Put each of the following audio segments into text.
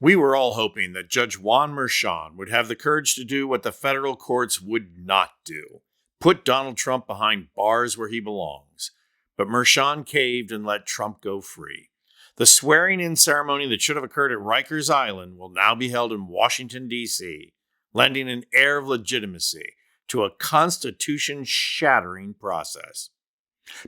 We were all hoping that Judge Juan Merchan would have the courage to do what the federal courts would not do: put Donald Trump behind bars where he belongs. But Merchan caved and let Trump go free. The swearing-in ceremony that should have occurred at Rikers Island will now be held in Washington, D.C., lending an air of legitimacy to a constitution-shattering process.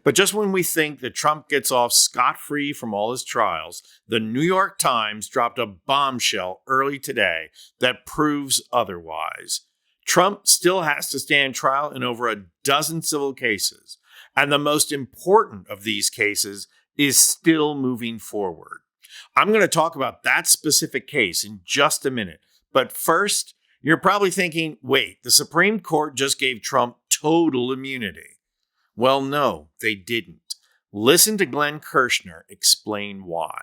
But just when we think that Trump gets off scot-free from all his trials, the New York Times dropped a bombshell early today that proves otherwise. Trump still has to stand trial in over a dozen civil cases, and the most important of these cases is still moving forward. I'm going to talk about that specific case in just a minute, but first, you're probably thinking, wait, the Supreme Court just gave Trump total immunity. Well, no, they didn't. Listen to Glenn Kirshner explain why.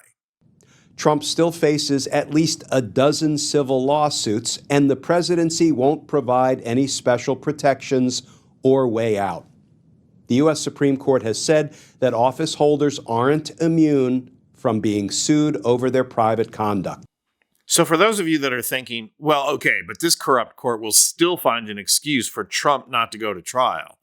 Trump still faces at least a dozen civil lawsuits, and the presidency won't provide any special protections or way out. The U.S. Supreme Court has said that office holders aren't immune from being sued over their private conduct. So for those of you that are thinking, well, okay, but this corrupt court will still find an excuse for Trump not to go to trial,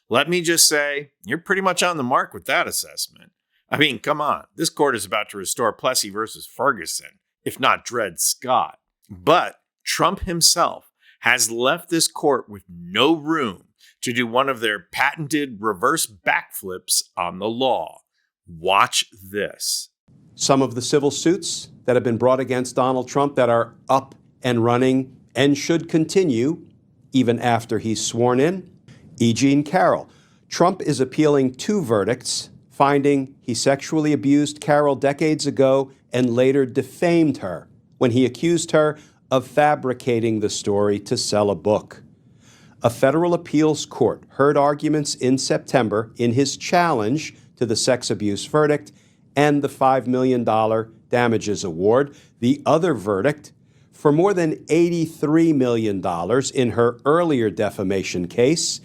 let me just say, you're pretty much on the mark with that assessment. I mean, come on, this court is about to restore Plessy versus Ferguson, if not Dred Scott. But Trump himself has left this court with no room to do one of their patented reverse backflips on the law. Watch this. Some of the civil suits that have been brought against Donald Trump that are up and running and should continue even after he's sworn in. E. Jean Carroll. Trump is appealing two verdicts, finding he sexually abused Carroll decades ago and later defamed her when he accused her of fabricating the story to sell a book. A federal appeals court heard arguments in September in his challenge to the sex abuse verdict and the $5 million damages award. The other verdict, for more than $83 million in her earlier defamation case,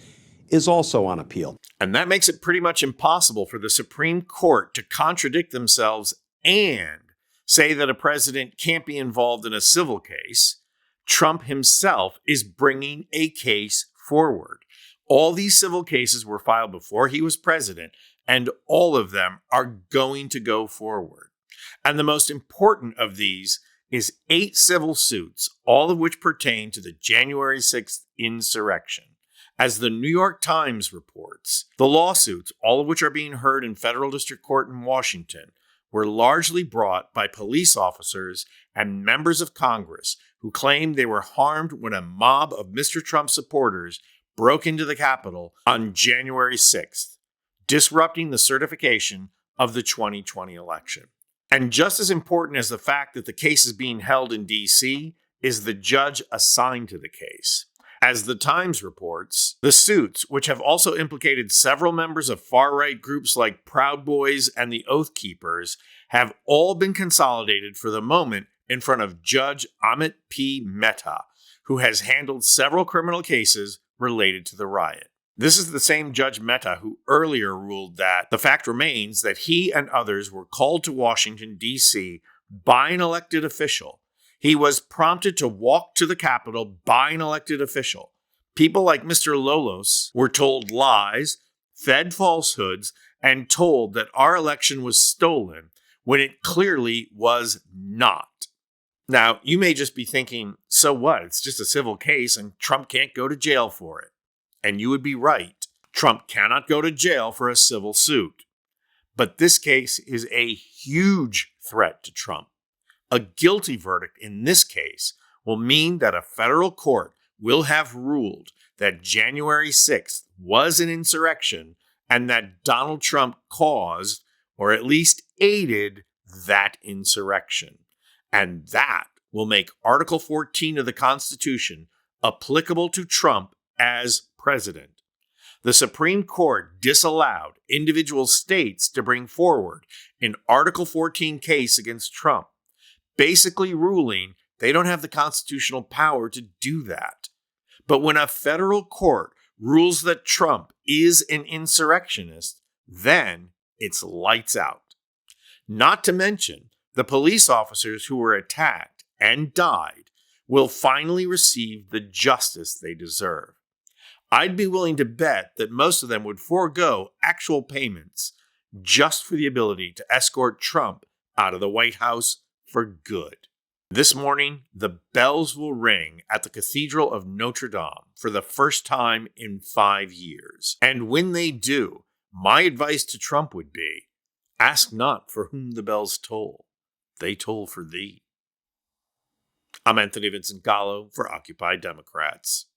is also on appeal. And that makes it pretty much impossible for the Supreme Court to contradict themselves and say that a president can't be involved in a civil case. Trump himself is bringing a case forward. All these civil cases were filed before he was president, and all of them are going to go forward. And the most important of these is 8 civil suits, all of which pertain to the January 6th insurrection. As the New York Times reports, the lawsuits, all of which are being heard in federal district court in Washington, were largely brought by police officers and members of Congress who claimed they were harmed when a mob of Mr. Trump supporters broke into the Capitol on January 6th, disrupting the certification of the 2020 election. And just as important as the fact that the case is being held in D.C. is the judge assigned to the case. As the Times reports, the suits, which have also implicated several members of far-right groups like Proud Boys and the Oath Keepers, have all been consolidated for the moment in front of Judge Amit P. Mehta, who has handled several criminal cases related to the riot. This is the same Judge Mehta who earlier ruled that the fact remains that he and others were called to Washington, D.C. by an elected official. He was prompted to walk to the Capitol by an elected official. People like Mr. Lolos were told lies, fed falsehoods, and told that our election was stolen when it clearly was not. Now, you may just be thinking, so what? It's just a civil case and Trump can't go to jail for it. And you would be right. Trump cannot go to jail for a civil suit. But this case is a huge threat to Trump. A guilty verdict in this case will mean that a federal court will have ruled that January 6th was an insurrection and that Donald Trump caused, or at least aided, that insurrection. And that will make Article 14 of the Constitution applicable to Trump as president. The Supreme Court disallowed individual states to bring forward an Article 14 case against Trump, basically ruling they don't have the constitutional power to do that. But when a federal court rules that Trump is an insurrectionist, then it's lights out. Not to mention the police officers who were attacked and died will finally receive the justice they deserve. I'd be willing to bet that most of them would forego actual payments just for the ability to escort Trump out of the White House for good. This morning, the bells will ring at the Cathedral of Notre Dame for the first time in 5 years. And when they do, my advice to Trump would be, ask not for whom the bells toll. They toll for thee. I'm Anthony Vincent Gallo for Occupy Democrats.